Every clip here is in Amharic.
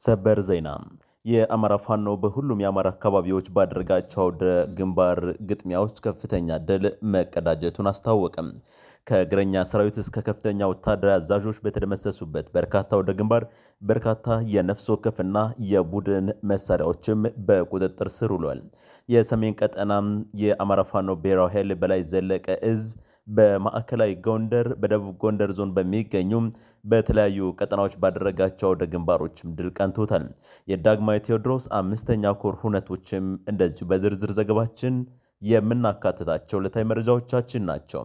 ሰበር ዜና የአማራ ፋኖ በሁሉም የአማራ አካባቢዎች ባደረጋቸው አውደ ግንባር ግጥሚያዎች ከፍተኛ ድል መቀዳጀቱን አስታወቀም። ከእግረኛ ሰራዊት እስከ ከፍተኛ ወታደራዊ አዛዦች በተደመሰሱበት በርካታ አውደ ግንባር በርካታ የነፍስ ወከፍና የቡድን መሳሪያዎችም በቁጥጥር ስር ውሏል። የሰሜን ቀጠና የአማራ ፋኖ ብሔራዊ ኃይል በላይ ዘለቀ እዝ በማዕከላዊ ጎንደር በደቡብ ጎንደር ዞን በሚገኙ በተለያዩ ቀጠናዎች ባደረጋቸው አውደ ግንባሮችም ድል ቀንቶታል። የዳግማዊ ቴዎድሮስ አምስተኛ ኮር ሁነቶችም እንደዚሁ በዝርዝር ዘገባችን የምናካትታቸው ዕለታዊ መረጃዎቻችን ናቸው።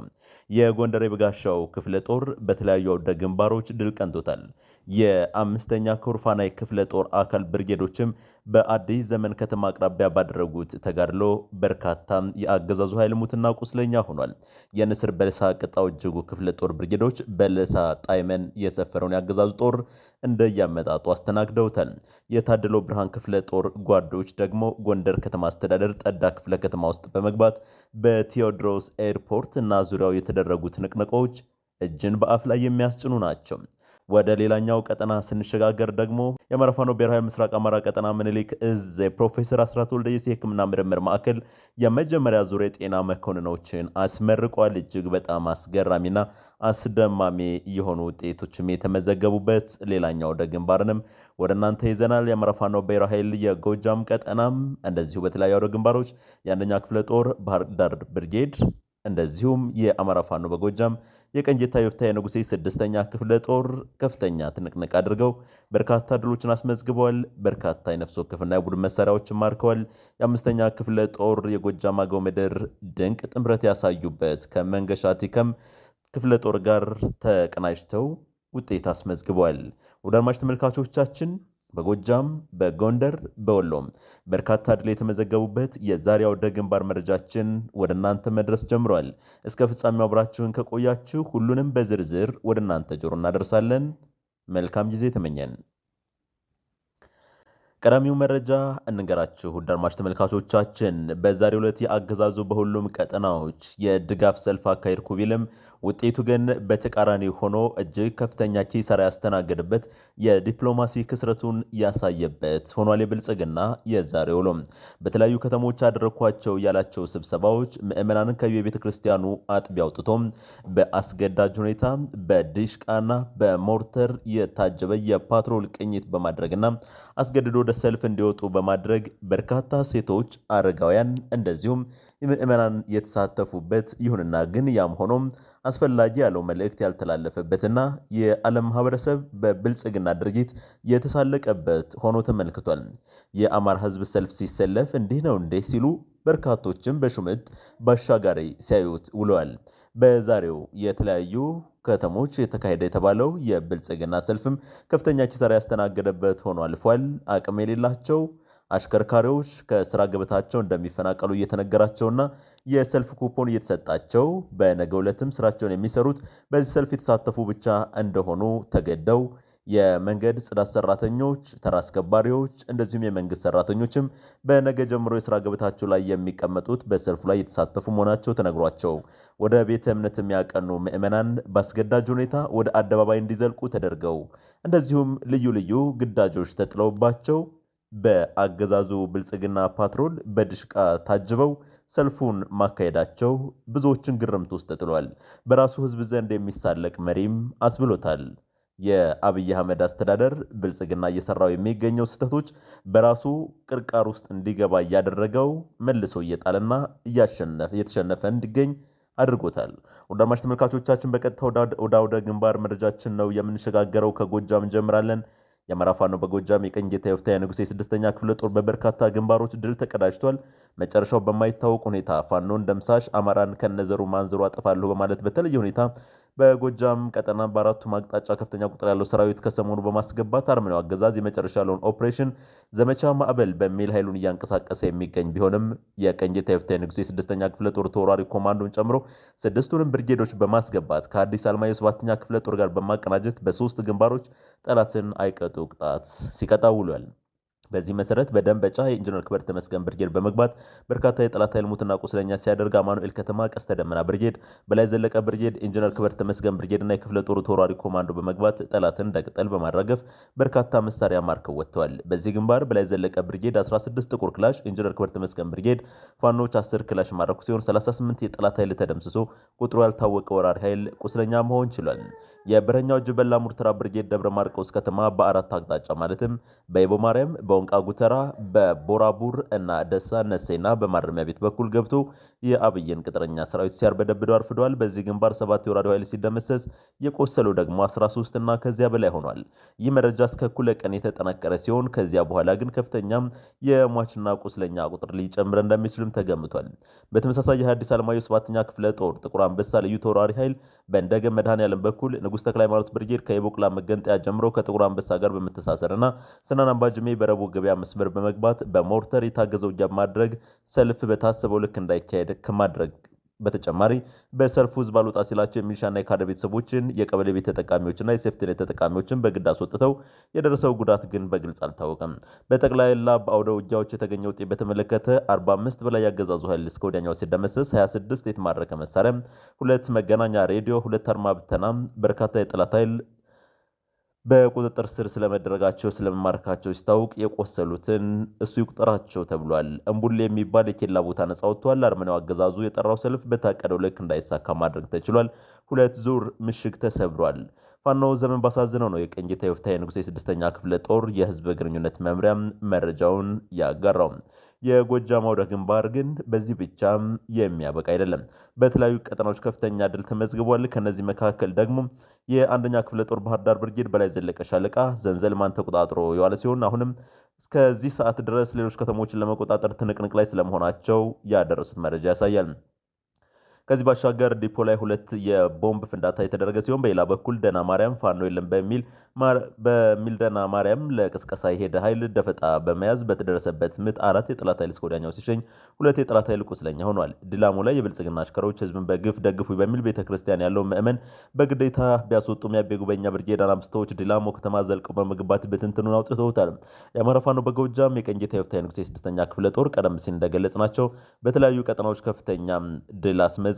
የጎንደር የበጋሻው ክፍለ ጦር በተለያዩ አውደ ግንባሮች ድል ቀንቶታል። የአምስተኛ ኮር ፋናይ ክፍለ ጦር አካል ብርጌዶችም በአዲስ ዘመን ከተማ አቅራቢያ ባደረጉት ተጋድሎ በርካታ የአገዛዙ ኃይል ሙትና ቁስለኛ ሆኗል። የንስር በለሳ ቅጣው እጅጉ ክፍለ ጦር ብርጌዶች በለሳ ጣይመን የሰፈረውን የአገዛዙ ጦር እንደያመጣጡ አስተናግደውታል። የታደሎ ብርሃን ክፍለ ጦር ጓዶች ደግሞ ጎንደር ከተማ አስተዳደር ጠዳ ክፍለ ከተማ ውስጥ በመግባት በቴዎድሮስ ኤርፖርት እና ዙሪያው የተደረጉት ንቅንቆች እጅን በአፍ ላይ የሚያስጭኑ ናቸው። ወደ ሌላኛው ቀጠና ስንሸጋገር ደግሞ የአማራ ፋኖ ብሔራዊ ምስራቅ አማራ ቀጠና ምኒልክ እዝ የፕሮፌሰር አስራት ወልደየስ የሕክምና ምርምር ማዕከል የመጀመሪያ ዙር የጤና መኮንኖችን አስመርቋል። እጅግ በጣም አስገራሚና አስደማሚ የሆኑ ውጤቶችም የተመዘገቡበት ሌላኛው ወደ ግንባርንም ወደ እናንተ ይዘናል። የአማራ ፋኖ ብሔራዊ ኃይል የጎጃም ቀጠናም እንደዚሁ በተለያዩ ወደ ግንባሮች የአንደኛ ክፍለ ጦር ባህር ዳር ብርጌድ እንደዚሁም የአማራ ፋኖ በጎጃም የቀንጀታ ዮፍታሔ ንጉሴ ስድስተኛ ክፍለ ጦር ከፍተኛ ትንቅንቅ አድርገው በርካታ ድሎችን አስመዝግበዋል። በርካታ የነፍስ ወከፍና የቡድን መሳሪያዎችን ማርከዋል። የአምስተኛ ክፍለ ጦር የጎጃም አገው ምድር ድንቅ ጥምረት ያሳዩበት ከመንገሻ ቲከም ክፍለ ጦር ጋር ተቀናጅተው ውጤት አስመዝግበዋል። ወደ አድማጭ ተመልካቾቻችን በጎጃም በጎንደር በወሎም በርካታ ድል የተመዘገቡበት የዛሬው አውደ ግንባር መረጃችን ወደ እናንተ መድረስ ጀምሯል። እስከ ፍጻሜው አብራችሁን ከቆያችሁ ሁሉንም በዝርዝር ወደ እናንተ ጆሮ እናደርሳለን። መልካም ጊዜ ተመኘን። ቀዳሚው መረጃ እንገራችሁ ውድ አድማጭ ተመልካቾቻችን በዛሬው ዕለት የአገዛዙ በሁሉም ቀጠናዎች የድጋፍ ሰልፍ አካሄድኩ ቢልም ውጤቱ ግን በተቃራኒ ሆኖ እጅግ ከፍተኛ ኪሳራ ያስተናገደበት የዲፕሎማሲ ክስረቱን ያሳየበት ሆኗል። የብልጽግና የዛሬ ውሎ በተለያዩ ከተሞች ያደረኳቸው ያላቸው ስብሰባዎች ምዕመናንን ከየቤተ ክርስቲያኑ አጥቢያ አውጥቶም በአስገዳጅ ሁኔታ በዲሽቃና በሞርተር የታጀበ የፓትሮል ቅኝት በማድረግና አስገድዶ ወደ ሰልፍ እንዲወጡ በማድረግ በርካታ ሴቶች፣ አረጋውያን እንደዚሁም ምዕመናን የተሳተፉበት ይሁንና ግን ያም ሆኖም አስፈላጊ ያለው መልእክት ያልተላለፈበትና የዓለም ማህበረሰብ በብልጽግና ድርጊት የተሳለቀበት ሆኖ ተመልክቷል። የአማራ ሕዝብ ሰልፍ ሲሰለፍ እንዲህ ነው እንዴ ሲሉ በርካቶችም በሹመት ባሻጋሪ ሲያዩት ውለዋል። በዛሬው የተለያዩ ከተሞች የተካሄደ የተባለው የብልጽግና ሰልፍም ከፍተኛ ኪሳራ ያስተናገደበት ሆኖ አልፏል። አቅም የሌላቸው አሽከርካሪዎች ከስራ ገበታቸው እንደሚፈናቀሉ እየተነገራቸውና የሰልፍ ኩፖን እየተሰጣቸው በነገው ዕለትም ስራቸውን የሚሰሩት በዚህ ሰልፍ የተሳተፉ ብቻ እንደሆኑ ተገደው የመንገድ ጽዳት ሰራተኞች፣ ተራ አስከባሪዎች እንደዚሁም የመንግስት ሰራተኞችም በነገ ጀምሮ የስራ ገበታቸው ላይ የሚቀመጡት በሰልፉ ላይ የተሳተፉ መሆናቸው ተነግሯቸው ወደ ቤተ እምነት የሚያቀኑ ምዕመናን በአስገዳጅ ሁኔታ ወደ አደባባይ እንዲዘልቁ ተደርገው እንደዚሁም ልዩ ልዩ ግዳጆች ተጥለውባቸው በአገዛዙ ብልጽግና ፓትሮል በድሽቃ ታጅበው ሰልፉን ማካሄዳቸው ብዙዎችን ግርምት ውስጥ ጥሏል። በራሱ ህዝብ ዘንድ የሚሳለቅ መሪም አስብሎታል። የአብይ አህመድ አስተዳደር ብልጽግና እየሰራው የሚገኘው ስህተቶች በራሱ ቅርቃር ውስጥ እንዲገባ እያደረገው መልሶ እየጣለና እየተሸነፈ እንዲገኝ አድርጎታል። ወደ አድማጭ ተመልካቾቻችን በቀጥታ ወደ አውደ ግንባር መረጃችን ነው የምንሸጋገረው። ከጎጃም እንጀምራለን። የአማራ ፋኖ በጎጃም የቀንጀታ ዮፍታሔ ንጉሴ ስድስተኛ ክፍለ ጦር በበርካታ ግንባሮች ድል ተቀዳጅቷል። መጨረሻው በማይታወቅ ሁኔታ ፋኖን ደምሳሽ አማራን ከነዘሩ ማንዘሩ አጠፋለሁ በማለት በተለየ ሁኔታ በጎጃም ቀጠና በአራቱም አቅጣጫ ከፍተኛ ቁጥር ያለው ሰራዊት ከሰሞኑ በማስገባት አርመኒያው አገዛዝ የመጨረሻ ያለውን ኦፕሬሽን ዘመቻ ማዕበል በሚል ኃይሉን እያንቀሳቀሰ የሚገኝ ቢሆንም የቀንጀታ ዮፍታሔ ንጉሴ ስድስተኛ ክፍለ ጦር ተወራሪ ኮማንዶን ጨምሮ ስድስቱንም ብርጌዶች በማስገባት ከአዲስ አለማየሁ ሰባተኛ ክፍለ ጦር ጋር በማቀናጀት በሶስት ግንባሮች ጠላትን አይቀጡ ቅጣት ሲቀጣ ውሏል። በዚህ መሰረት በደንበጫ የኢንጂነር ክብረት ተመስገን ብርጌድ በመግባት በርካታ የጠላት ኃይል ሙትና ቁስለኛ ሲያደርግ አማኑኤል ከተማ ቀስተ ደመና ብርጌድ፣ በላይ ዘለቀ ብርጌድ፣ ኢንጂነር ክብረት ተመስገን ብርጌድ እና የክፍለ ጦሩ ተወራሪ ኮማንዶ በመግባት ጠላትን እንደቅጠል በማራገፍ በርካታ መሳሪያ ማርከው ወጥተዋል። በዚህ ግንባር በላይ ዘለቀ ብርጌድ 16 ጥቁር ክላሽ፣ ኢንጂነር ክብረት ተመስገን ብርጌድ ፋኖች 10 ክላሽ ማረኩ ሲሆን 38 የጠላት ኃይል ተደምስሶ ቁጥሩ ያልታወቀ ወራሪ ኃይል ቁስለኛ መሆን ችሏል። የበረኛው ጅበላ ሙርተራ ብርጌድ ደብረ ማርቆስ ከተማ በአራት አቅጣጫ ማለትም በይቦ ማርያም፣ በወንቃ ጉተራ፣ በቦራቡር እና ደሳ ነሴና በማረሚያ ቤት በኩል ገብቶ የአብይን ቅጥረኛ ሰራዊት ሲያርበደብደው አርፍዷል። በዚህ ግንባር 7 የወራሪው ኃይል ሲደመሰስ የቆሰሉ ደግሞ 13 እና ከዚያ በላይ ሆኗል። ይህ መረጃ እስከ እኩለ ቀን የተጠናቀረ ሲሆን ከዚያ በኋላ ግን ከፍተኛም የሟችና ቁስለኛ ቁጥር ሊጨምር እንደሚችልም ተገምቷል። በተመሳሳይ የሐዲስ ዓለማየሁ 7ኛ ክፍለ ጦር ጥቁር አንበሳ ልዩ ተወራሪ ኃይል በእንደገ መድኃኔዓለም በኩል ንጉሥ ተክለ ሃይማኖት ብርጌድ ከየቦቅላ መገንጠያ ጀምሮ ከጥቁር አንበሳ ጋር በመተሳሰርና ስናን አምባጅሜ በረቡ ገበያ መስመር በመግባት በሞርተር የታገዘ ውጊያ ማድረግ ሰልፍ በታሰበው ልክ እንዳይካሄድ ከማድረግ በተጨማሪ በሰልፉ ህዝብ አልወጣ ሲላቸው የሚሊሻና የካድሬ ቤተሰቦችን የቀበሌ ቤት ተጠቃሚዎችና የሴፍቲኔት ተጠቃሚዎችን በግድ አስወጥተው የደረሰው ጉዳት ግን በግልጽ አልታወቀም። በጠቅላላ በአውደ ውጊያዎች የተገኘ ውጤት በተመለከተ 45 በላይ ያገዛዙ ኃይል እስከ ወዲያኛው ሲደመሰስ 26 የተማረከ መሳሪያ፣ 2 መገናኛ ሬዲዮ፣ 2 አድማ ብተና፣ በርካታ የጠላት ኃይል በቁጥጥር ስር ስለመደረጋቸው ስለመማረካቸው ሲታወቅ የቆሰሉትን እሱ ይቁጠራቸው ተብሏል። እምቡሌ የሚባል የኬላ ቦታ ነጻ ወጥቷል። አርመናው አገዛዙ የጠራው ሰልፍ በታቀደው ልክ እንዳይሳካ ማድረግ ተችሏል። 2 ዙር ምሽግ ተሰብሯል። ፋኖ ዘመን ባሳዝነው ነው የቀኝ ጌታ የወፍታዬ ንጉሴ 6ኛ ክፍለ ጦር የህዝብ ግንኙነት መምሪያ መረጃውን ያጋራው። የጎጃም አውደ ግንባር ግን በዚህ ብቻ የሚያበቃ አይደለም። በተለያዩ ቀጠናዎች ከፍተኛ ድል ተመዝግቧል። ከነዚህ መካከል ደግሞ የአንደኛ ክፍለ ጦር ባህር ዳር ብርጌድ በላይ ዘለቀ ሻለቃ ዘንዘልማን ተቆጣጥሮ የዋለ ሲሆን አሁንም እስከዚህ ሰዓት ድረስ ሌሎች ከተሞችን ለመቆጣጠር ትንቅንቅ ላይ ስለመሆናቸው ያደረሱት መረጃ ያሳያል። ከዚህ ባሻገር ዲፖ ላይ 2 የቦምብ ፍንዳታ የተደረገ ሲሆን በሌላ በኩል ደና ማርያም ፋኖ የለም በሚል ደና ማርያም ለቅስቀሳ የሄደ ኃይል ደፈጣ በመያዝ በተደረሰበት ምት 4 የጠላት ኃይል እስከ ወዲያኛው ሲሸኝ 2 የጠላት ኃይል ቁስለኛ ሆኗል። ድላሙ ላይ የብልጽግና አሽከሮች ህዝብን በግፍ ደግፉ በሚል ቤተክርስቲያን ያለው ምዕመን በግዴታ ቢያስወጡም ያቤ ጉበኛ ብርጌድ አናብስቶች ድላሞ ከተማ ዘልቀው በመግባት ብትንትኑን አውጥተውታል። የአማራ ፋኖ በጎጃም የቀኝ ጌታ የወፍታዬ ንጉሴ 6ኛ ክፍለ ጦር ቀደም ሲል እንደገለጽ ናቸው በተለያዩ ቀጠናዎች ከፍተኛ ድል አስመዝግቧል።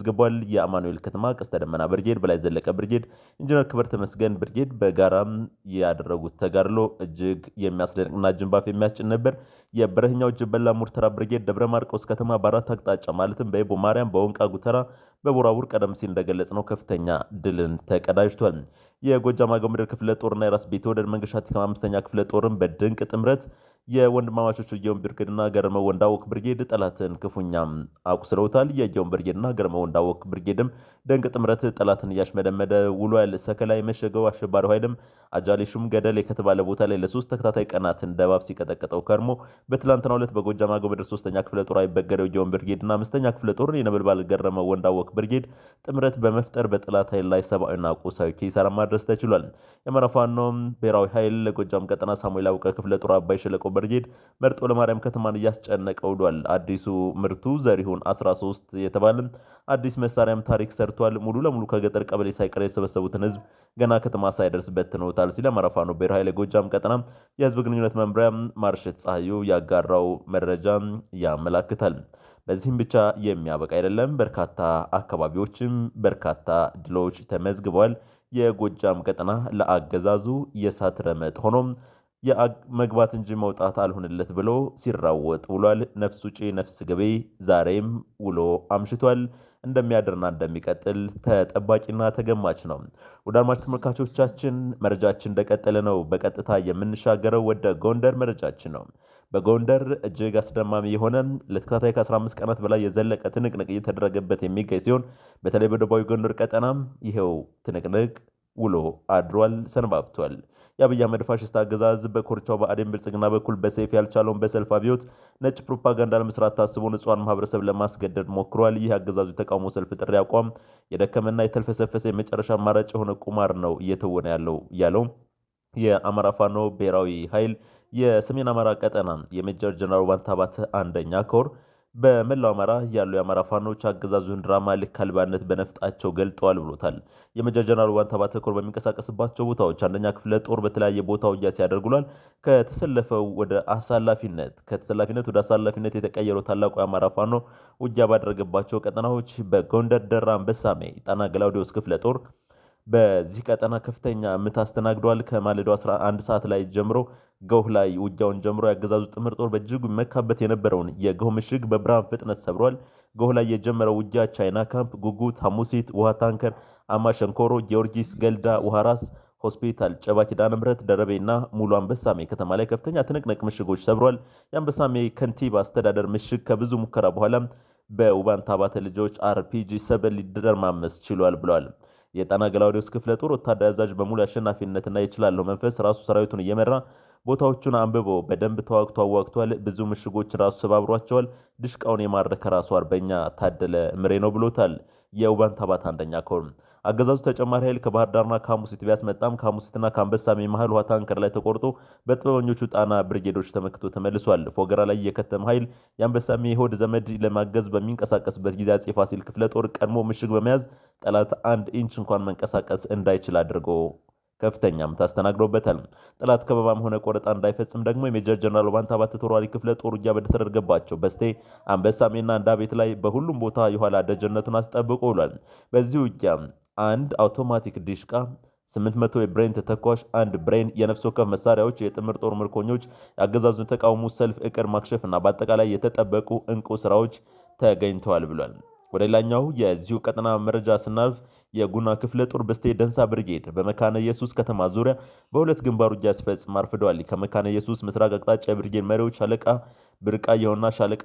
የአማኑኤል ከተማ ቀስተ ደመና ብርጌድ፣ በላይ ዘለቀ ብርጌድ፣ ኢንጂነር ክብረት ተመስገን ብርጌድ በጋራም ያደረጉት ተጋድሎ እጅግ የሚያስደንቅና ጅንባፍ የሚያስጭን ነበር። የበረኛው ጅበላ ሙርተራ ብርጌድ ደብረ ማርቆስ ከተማ በአራት አቅጣጫ ማለትም በይቦ ማርያም፣ በወንቃ ጉተራ፣ በቦራቡር ቀደም ሲል እንደገለጽ ነው ከፍተኛ ድልን ተቀዳጅቷል። የጎጃም አገው ምድር ክፍለ ጦርና የራስ ቢትወደድ መንገሻ ቲከማ 5ኛ ክፍለ ጦርን በድንቅ ጥምረት የወንድማማቾች የጊዮን ብርጌድና ገረመው ወንዳወክ ብርጌድ ጠላትን ክፉኛም አቁስለውታል። የጊዮን ብርጌድና ገረመው ወንዳወክ ብርጌድም ድንቅ ጥምረት ጠላትን እያሽመደመደ ውሏል። ሰከላ የመሸገው አሸባሪው ኃይልም አጃሌ ሹም ገደል ከተባለ ቦታ ላይ ለ3 ተከታታይ ቀናትን ደባብ ሲቀጠቀጠው ከርሞ በትላንትናው ዕለት በጎጃም አገው ምድር 3ኛ ክፍለ ጦር አይበገሬው ጊዮን ብርጌድና 5ኛ ክፍለ ጦር የነበልባል ገረመው ወንዳወክ ብርጌድ ጥምረት በመፍጠር በጠላት ኃይል ላይ ሰብአዊና ቁሳዊ ኪሳራ ማድረስ ተችሏል። የአማራ ፋኖ ብሔራዊ ኃይል ለጎጃም ቀጠና ሳሙኤል አውቀ ክፍለ ጦር አባይ ሸለቆ ብርጌድ መርጦ ለማርያም ከተማን እያስጨነቀ ውሏል። አዲሱ ምርቱ ዘሪሁን 13 የተባለ አዲስ መሳሪያም ታሪክ ሰርቷል። ሙሉ ለሙሉ ከገጠር ቀበሌ ሳይቀር የሰበሰቡትን ህዝብ ገና ከተማ ሳይደርስ በትነውታል ሲል አማራ ፋኖ ብሔራዊ ኃይል ጎጃም ቀጠና የህዝብ ግንኙነት መምሪያ ማርሸት ፀሐዩ ያጋራው መረጃ ያመላክታል። በዚህም ብቻ የሚያበቃ አይደለም። በርካታ አካባቢዎችም በርካታ ድሎች ተመዝግበዋል። የጎጃም ቀጠና ለአገዛዙ የሳት ረመጥ ሆኖም መግባት እንጂ መውጣት አልሆንለት ብሎ ሲራወጥ ውሏል። ነፍስ ውጪ ነፍስ ገቤ ዛሬም ውሎ አምሽቷል። እንደሚያድርና እንደሚቀጥል ተጠባቂና ተገማች ነው። ወደ አድማጭ ተመልካቾቻችን መረጃችን እንደቀጠለ ነው። በቀጥታ የምንሻገረው ወደ ጎንደር መረጃችን ነው። በጎንደር እጅግ አስደማሚ የሆነ ለተከታታይ ከ15 ቀናት በላይ የዘለቀ ትንቅንቅ እየተደረገበት የሚገኝ ሲሆን በተለይ በደቡባዊ ጎንደር ቀጠናም ይሄው ትንቅንቅ ውሎ አድሯል፣ ሰንባብቷል። የአብይ አህመድ ፋሽስት አገዛዝ በኮርቻው በአዴን ብልጽግና በኩል በሰይፍ ያልቻለውን በሰልፍ አብዮት ነጭ ፕሮፓጋንዳ ለመስራት ታስቦ ንጹሃን ማህበረሰብ ለማስገደድ ሞክሯል። ይህ አገዛዙ የተቃውሞ ሰልፍ ጥሪ አቋም የደከመና የተልፈሰፈሰ የመጨረሻ አማራጭ የሆነ ቁማር ነው እየተወነ ያለው የአማራ ፋኖ ብሔራዊ ኃይል የሰሜን አማራ ቀጠና የሜጀር ጀነራል ባንታባተ 1ኛ ኮር በመላው አማራ ያሉ የአማራ ፋኖች አገዛዙን ድራማ ልክ አልባነት በነፍጣቸው ገልጠዋል ብሎታል። የሜጀር ጀነራል ዋንታ ባተኮር በሚንቀሳቀስባቸው ቦታዎች አንደኛ ክፍለ ጦር በተለያየ ቦታ ውጊያ ሲያደርጉሏል። ከተሰላፊነት ወደ አሳላፊነት የተቀየረው ታላቁ የአማራ ፋኖ ውጊያ ባደረገባቸው ቀጠናዎች በጎንደር ደራ አንበሳሜ ጣና ገላውዲዮስ ክፍለ ጦር በዚህ ቀጠና ከፍተኛ ምት አስተናግዷል። ከማለዳው 11 ሰዓት ላይ ጀምሮ ገውህ ላይ ውጊያውን ጀምሮ ያገዛዙ ጥምር ጦር በእጅጉ መካበት የነበረውን የገው ምሽግ በብርሃን ፍጥነት ሰብሯል። ገውህ ላይ የጀመረው ውጊያ ቻይና ካምፕ፣ ጉጉት፣ ሐሙሲት፣ ውሃ ታንከር፣ አማ ሸንኮሮ፣ ጊዮርጊስ፣ ገልዳ፣ ውሃ ራስ ሆስፒታል፣ ጨባ ኪዳነ ምሕረት፣ ደረቤና ሙሉ አንበሳሜ ከተማ ላይ ከፍተኛ ትንቅንቅ ምሽጎች ሰብሯል። የአንበሳሜ ከንቲባ አስተዳደር ምሽግ ከብዙ ሙከራ በኋላ በውባንታ ባተ ልጆች አርፒጂ ሰበል ሊደርማመስ ችሏል ብሏል። የጣና ገላውዲዮስ ክፍለ ጦር ወታደራዊ አዛዥ በሙሉ አሸናፊነትና የችላለሁ መንፈስ ራሱ ሰራዊቱን እየመራ ቦታዎቹን አንብቦ በደንብ ተዋግቶ አዋግቷል። ብዙ ምሽጎችን ራሱ ሰባብሯቸዋል። ድሽቃውን የማረከ ራሱ አርበኛ ታደለ ምሬ ነው ብሎታል። የውባንታ ባተ አንደኛ ኮር አገዛዙ ተጨማሪ ኃይል ከባህር ዳርና ከሐሙሲት ቢያስመጣም ከሐሙሲትና ከአንበሳሜ መሃል ውሃ ታንከር ላይ ተቆርጦ በጥበበኞቹ ጣና ብርጌዶች ተመክቶ ተመልሷል። ፎገራ ላይ የከተመ ኃይል የአንበሳሜ የሆድ ዘመድ ለማገዝ በሚንቀሳቀስበት ጊዜ አጼ ፋሲል ክፍለ ጦር ቀድሞ ምሽግ በመያዝ ጠላት 1 ኢንች እንኳን መንቀሳቀስ እንዳይችል አድርጎ ከፍተኛም ታስተናግዶበታል። ጠላት ከበባም ሆነ ቆረጣ እንዳይፈጽም ደግሞ የሜጀር ጀነራል ዋንታ ባተ ተወራሪ ክፍለ ጦር ውጊያ በተደረገባቸው በስቴ አንበሳሜና አንዳቤት ላይ በሁሉም ቦታ የኋላ ደጀነቱን አስጠብቆ ውሏል። በዚህ ውጊያ አንድ አውቶማቲክ ዲሽቃ 800 የብሬን ተተኳሽ፣ አንድ ብሬን፣ የነፍስ ወከፍ መሳሪያዎች፣ የጥምር ጦር ምርኮኞች፣ የአገዛዙን ተቃውሞ ሰልፍ እቅድ ማክሸፍና በአጠቃላይ የተጠበቁ እንቁ ስራዎች ተገኝተዋል ብሏል። ወደ ሌላኛው የዚሁ ቀጠና መረጃ ስናልፍ የጉና ክፍለ ጦር በስቴ ደንሳ ብርጌድ በመካነ ኢየሱስ ከተማ ዙሪያ በሁለት ግንባር ውጊያ ሲፈጽም አርፍደዋል። ከመካነ ኢየሱስ ምስራቅ አቅጣጫ የብርጌድ መሪዎች ሻለቃ ብርቃየውና ሻለቃ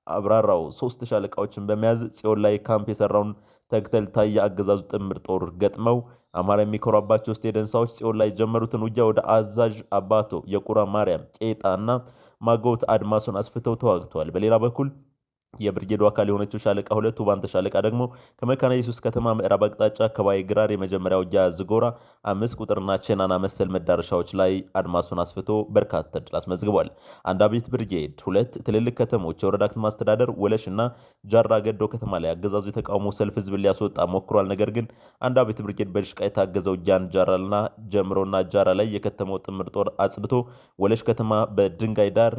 አብራራው 3 ሻለቃዎችን በመያዝ ጽዮን ላይ ካምፕ የሰራውን ተከታታይ የአገዛዙ ጥምር ጦር ገጥመው አማራ የሚኮራባቸው ስቴ ደንሳዎች ጽዮን ላይ የጀመሩትን ውጊያ ወደ አዛዥ አባቶ የቁራ ማርያም ቄጣና ማጎት አድማሱን አስፍተው ተዋግተዋል። በሌላ በኩል የብርጌዱ አካል የሆነችው ሻለቃ 2 ባንተ ሻለቃ ደግሞ ከመካነ ኢየሱስ ከተማ ምዕራብ አቅጣጫ ከባይ ግራር የመጀመሪያ ውጊያ ዝጎራ 5 ቁጥርና ቼናና መሰል መዳረሻዎች ላይ አድማሱን አስፍቶ በርካታ ድል አስመዝግቧል። አንዳቤት ብርጌድ 2 ትልልቅ ከተሞች የወረዳ ከተማ አስተዳደር ወለሽና ጃራ ገዶ ከተማ ላይ አገዛዙ የተቃውሞ ሰልፍ ህዝብ ሊያስወጣ ሞክሯል። ነገር ግን አንዳቤት ብርጌድ በድሽቃ የታገዘው ጃን ጃራልና ጀምሮና ጃራ ላይ የከተማው ጥምር ጦር አጽድቶ ወለሽ ከተማ በድንጋይ ዳር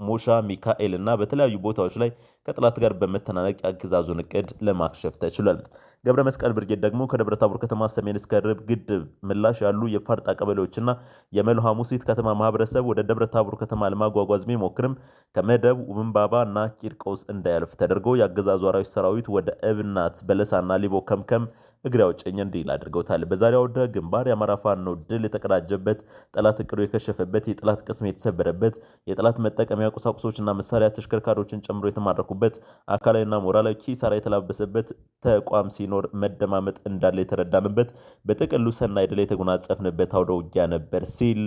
ሞሻ ሚካኤል እና በተለያዩ ቦታዎች ላይ ከጥላት ጋር በመተናነቅ የአገዛዙን እቅድ ለማክሸፍ ተችሏል። ገብረ መስቀል ብርጌድ ደግሞ ከደብረ ታቦር ከተማ ሰሜን እስከ ርብ ግድብ ምላሽ ያሉ የፋርጣ ቀበሌዎችና የመሎ ሐሙሲት ከተማ ማህበረሰብ ወደ ደብረ ታቦር ከተማ ለማጓጓዝ ቢሞክርም ከመደብ ውምባባ እና ቂርቆስ እንዳያልፍ ተደርጎ የአገዛዙ አራዊት ሰራዊት ወደ እብናት በለሳና ሊቦ ከምከም እግሬ አውጭኝ እንዲል አድርገውታል። በዛሬው አውደ ግንባር የአማራ ፋኖ ድል የተቀዳጀበት፣ ጠላት እቅዱ የከሸፈበት፣ የጠላት ቅስም የተሰበረበት፣ የጠላት መጠቀሚያ ቁሳቁሶችና መሳሪያ ተሽከርካሪዎችን ጨምሮ የተማረኩበት፣ አካላዊና ሞራላዊ ኪሳራ የተላበሰበት ተቋም ሲኖር መደማመጥ እንዳለ የተረዳንበት፣ በጥቅሉ ሰናይ ድል የተጎናጸፍንበት አውደ ውጊያ ነበር ሲል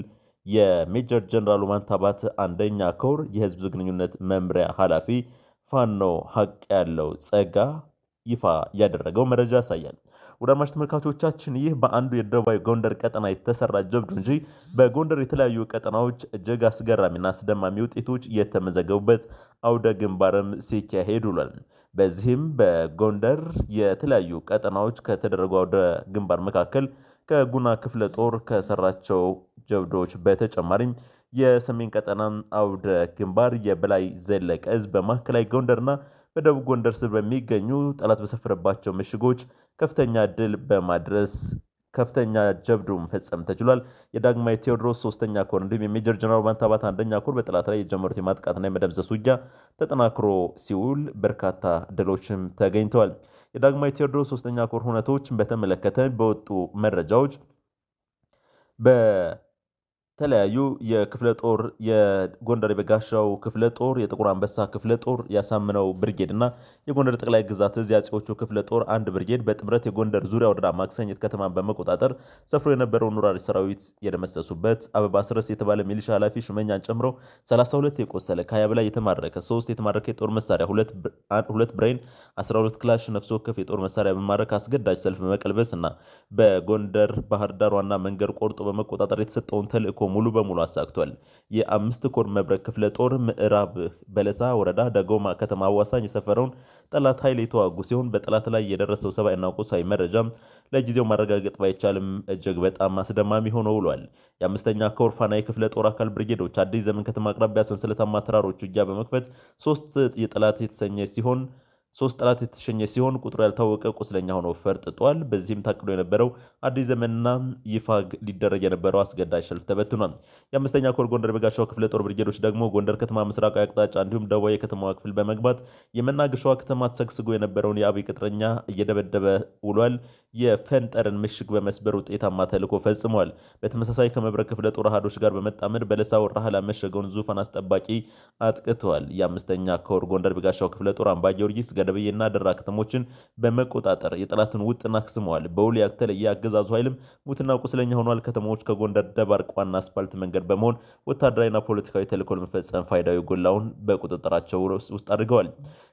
የሜጀር ጀነራል ዋንታ ባተ አንደኛ ኮር የህዝብ ግንኙነት መምሪያ ኃላፊ ፋኖ ሀቅ ያለው ጸጋ ይፋ ያደረገው መረጃ ያሳያል። ወደ አድማጭ ተመልካቾቻችን ይህ በአንዱ የደቡባዊ ጎንደር ቀጠና የተሰራ ጀብዱ እንጂ በጎንደር የተለያዩ ቀጠናዎች እጅግ አስገራሚና አስደማሚ ውጤቶች የተመዘገቡበት አውደ ግንባርም ሲካሄድ ውሏል። በዚህም በጎንደር የተለያዩ ቀጠናዎች ከተደረጉ አውደ ግንባር መካከል ከጉና ክፍለ ጦር ከሰራቸው ጀብዶች በተጨማሪም የሰሜን ቀጠና አውደ ግንባር የበላይ ዘለቀ ዕዝ በማዕከላዊ ጎንደርና በደቡብ ጎንደር ስር በሚገኙ ጠላት በሰፈረባቸው ምሽጎች ከፍተኛ ድል በማድረስ ከፍተኛ ጀብዱ መፈጸም ተችሏል። የዳግማዊ ቴዎድሮስ 3ኛ ኮር እንዲሁም የሜጀር ጀነራል ዋንታ ባተ አንደኛ ኮር በጠላት ላይ የጀመሩት የማጥቃትና የመደምሰስ ውጊያ ተጠናክሮ ሲውል በርካታ ድሎችም ተገኝተዋል። የዳግማዊ ቴዎድሮስ 3ኛ ኮር ሁነቶችን በተመለከተ በወጡ መረጃዎች በተለያዩ የክፍለ ጦር የጎንደር የበጋሻው ክፍለ ጦር፣ የጥቁር አንበሳ ክፍለ ጦር፣ ያሳምነው ብርጌድ እና የጎንደር ጠቅላይ ግዛት እዝ የአጼዎቹ ክፍለ ጦር አንድ ብርጌድ በጥምረት የጎንደር ዙሪያ ወረዳ ማክሰኝት ከተማን በመቆጣጠር ሰፍሮ የነበረውን ኑራሪ ሰራዊት የደመሰሱበት፣ አበባ ስረስ የተባለ ሚሊሻ ኃላፊ ሹመኛን ጨምሮ 32 የቆሰለ ከ20 በላይ የተማረከ 3 የተማረከ የጦር መሳሪያ 2 ብሬን 12 ክላሽ ነፍስ ወከፍ የጦር መሳሪያ በማረክ አስገዳጅ ሰልፍ በመቀልበስ እና በጎንደር ባህር ዳር ዋና መንገድ ቆርጦ በመቆጣጠር የተሰጠውን ተልእኮ ሙሉ በሙሉ አሳክቷል። የአምስት ኮር መብረቅ ክፍለ ጦር ምዕራብ በለሳ ወረዳ ደጎማ ከተማ አዋሳኝ የሰፈረውን ጠላት ኃይል የተዋጉ ሲሆን በጠላት ላይ የደረሰው ሰብአዊና ቁሳዊ መረጃም ለጊዜው ማረጋገጥ ባይቻልም እጅግ በጣም አስደማሚ ሆኖ ውሏል። የአምስተኛ ኮር ፋናይ ክፍለ ጦር አካል ብርጌዶች አዲስ ዘመን ከተማ አቅራቢያ ሰንሰለታማ ተራሮች ውጊያ በመክፈት ሶስት ጠላት የተሸኘ ሲሆን ቁጥሩ ያልታወቀ ቁስለኛ ሆኖ ፈርጥጧል። በዚህም ታቅዶ የነበረው አዲስ ዘመንና ይፋግ ሊደረግ የነበረው አስገዳጅ ሰልፍ ተበትኗል። የአምስተኛ ኮር ጎንደር በጋሻው ክፍለ ጦር ብርጌዶች ደግሞ ጎንደር ከተማ ምስራቃዊ አቅጣጫ እንዲሁም ደቡባዊ የከተማዋ ክፍል በመግባት የመናገሻዋ ከተማ ተሰግስጎ የነበረውን የአብይ ቅጥረኛ እየደበደበ ውሏል። የፈንጠርን ምሽግ በመስበር ውጤታማ ተልዕኮ ፈጽሟል። በተመሳሳይ ከመብረቅ ክፍለ ጦር አሃዶች ጋር በመጣመድ በለሳ ወራህላ መሸገውን ዙፋን አስጠባቂ አጥቅተዋል። የአምስተኛ ኮር ጎንደር በጋሻው ክፍለ ጦር አምባ ጊዮርጊስ ገደብዬና ደራ ከተሞችን በመቆጣጠር የጠላትን ውጥን አክስመዋል። በውል ያልተለየ አገዛዙ ኃይልም ሙትና ቁስለኛ ሆኗል። ከተሞች ከጎንደር ደባርቅ ዋና አስፓልት መንገድ በመሆን ወታደራዊና ፖለቲካዊ ተልዕኮ ለመፈጸም ፋይዳዊ ጎላውን በቁጥጥራቸው ውስጥ አድርገዋል።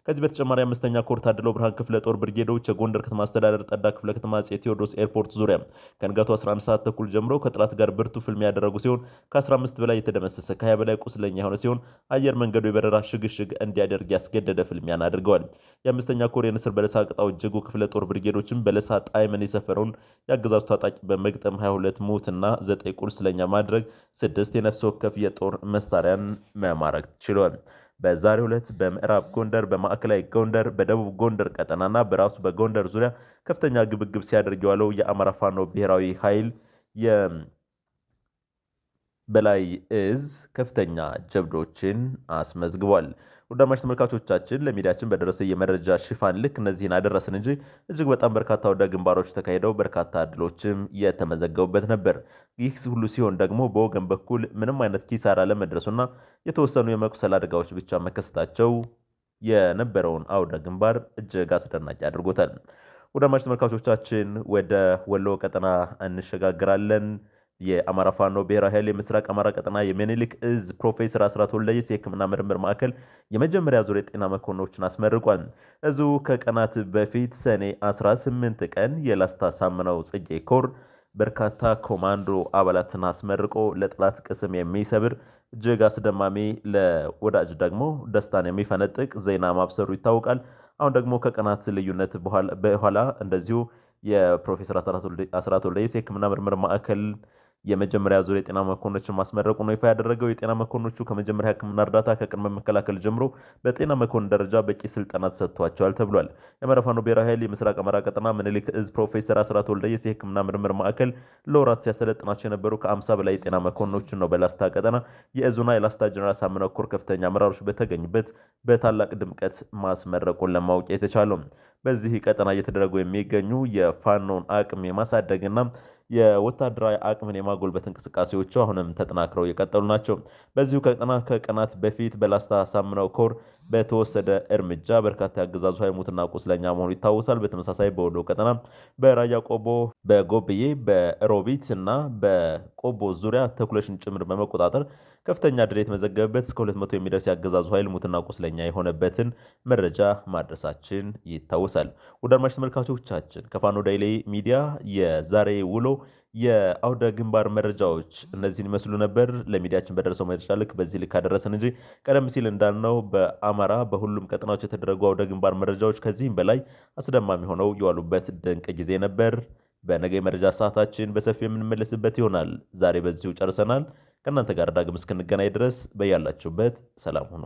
ከዚህ በተጨማሪ አምስተኛ ኮር ታድለው ብርሃን ክፍለ ጦር ብርጌዶች የጎንደር ከተማ አስተዳደር ጠዳ ክፍለ ከተማ አፄ ቴዎድሮስ ኤርፖርት ዙሪያ ከንጋቱ 11 ሰዓት ተኩል ጀምሮ ከጠላት ጋር ብርቱ ፍልሚያ ያደረጉ ሲሆን ከ15 በላይ የተደመሰሰ ከ20 በላይ ቁስለኛ የሆነ ሲሆን አየር መንገዱ የበረራ ሽግሽግ እንዲያደርግ ያስገደደ ፍልሚያን አድርገዋል። የአምስተኛ ኮር የንስር በለሳ ቅጣው እጅጉ ክፍለ ጦር ብርጌዶችም በለሳ ጣይመን የሰፈረውን የአገዛዙ ታጣቂ በመግጠም 22 ሙትና 9 ቁስለኛ ማድረግ 6 የነፍስ ወከፍ የጦር መሳሪያን መማረክ ችሏል። በዛሬው ዕለት በምዕራብ ጎንደር፣ በማዕከላዊ ጎንደር፣ በደቡብ ጎንደር ቀጠናና በራሱ በጎንደር ዙሪያ ከፍተኛ ግብግብ ሲያደርግ የዋለው የአማራ ፋኖ ብሔራዊ ኃይል የበላይ እዝ ከፍተኛ ጀብዶችን አስመዝግቧል። ውድ አድማጭ ተመልካቾቻችን ለሚዲያችን በደረሰ የመረጃ ሽፋን ልክ እነዚህን አደረስን እንጂ እጅግ በጣም በርካታ ወደ ግንባሮች ተካሂደው በርካታ ድሎችም የተመዘገቡበት ነበር። ይህ ሁሉ ሲሆን ደግሞ በወገን በኩል ምንም አይነት ኪሳራ ለመድረሱና የተወሰኑ የመቁሰል አደጋዎች ብቻ መከሰታቸው የነበረውን አውደ ግንባር እጅግ አስደናቂ አድርጎታል። ውድ አድማጭ ተመልካቾቻችን ወደ ወሎ ቀጠና እንሸጋግራለን። የአማራ ፋኖ ብሔራዊ ኃይል የምስራቅ አማራ ቀጠና የሚኒልክ እዝ ፕሮፌሰር አስራት ወልደየስ የሕክምና ምርምር ማዕከል የመጀመሪያ ዙር የጤና መኮንኖችን አስመርቋል። እዙ ከቀናት በፊት ሰኔ 18 ቀን የላስታ ሳምነው ጽጌ ኮር በርካታ ኮማንዶ አባላትን አስመርቆ ለጠላት ቅስም የሚሰብር እጅግ አስደማሚ ለወዳጅ ደግሞ ደስታን የሚፈነጥቅ ዜና ማብሰሩ ይታወቃል። አሁን ደግሞ ከቀናት ልዩነት በኋላ እንደዚሁ የፕሮፌሰር አስራት ወልደየስ የሕክምና ምርምር ማዕከል የመጀመሪያ ዙር የጤና መኮንኖችን ማስመረቁ ነው ይፋ ያደረገው። የጤና መኮንኖቹ ከመጀመሪያ ሕክምና እርዳታ ከቅድመ መከላከል ጀምሮ በጤና መኮንን ደረጃ በቂ ስልጠና ተሰጥቷቸዋል ተብሏል። የአማራ ፋኖ ብሔራዊ ኃይል የምስራቅ አማራ ቀጠና ምኒልክ እዝ ፕሮፌሰር አስራት ወልደየስ የሕክምና ምርምር ማዕከል ለወራት ሲያሰለጥናቸው የነበሩ ከ50 በላይ የጤና መኮንኖችን ነው በላስታ ቀጠና የእዙና የላስታ ጀነራል ሳምነው ኮር ከፍተኛ አመራሮች በተገኙበት በታላቅ ድምቀት ማስመረቁን ለማወቅ የተቻለው። በዚህ ቀጠና እየተደረጉ የሚገኙ የፋኖን አቅም የማሳደግና የወታደራዊ አቅምን የማጎልበት እንቅስቃሴዎቹ አሁንም ተጠናክረው የቀጠሉ ናቸው። በዚሁ ቀጠና ከቀናት በፊት በላስታ ሳምነው ኮር በተወሰደ እርምጃ በርካታ ያገዛዙ ኃይል ሙትና ቁስለኛ መሆኑ ይታወሳል። በተመሳሳይ በወሎ ቀጠና በራያ ቆቦ፣ በጎብዬ፣ በሮቢት እና በቆቦ ዙሪያ ተኩለሽን ጭምር በመቆጣጠር ከፍተኛ ድል የተመዘገበበት እስከ 200 የሚደርስ ያገዛዙ ኃይል ሙትና ቁስለኛ የሆነበትን መረጃ ማድረሳችን ይታወሳል። ውድ አድማጭ ተመልካቾቻችን ከፋኖ ዳይሊ ሚዲያ የዛሬ ውሎ የአውደ ግንባር መረጃዎች እነዚህን ይመስሉ ነበር። ለሚዲያችን በደረሰው መረጃ ልክ በዚህ ልክ አደረሰን እንጂ ቀደም ሲል እንዳልነው በአማራ በሁሉም ቀጠናዎች የተደረጉ አውደ ግንባር መረጃዎች ከዚህም በላይ አስደማሚ ሆነው የዋሉበት ድንቅ ጊዜ ነበር። በነገ የመረጃ ሰዓታችን በሰፊው የምንመለስበት ይሆናል። ዛሬ በዚሁ ጨርሰናል። ከእናንተ ጋር ዳግም እስክንገናኝ ድረስ በያላችሁበት ሰላም ሁኑ።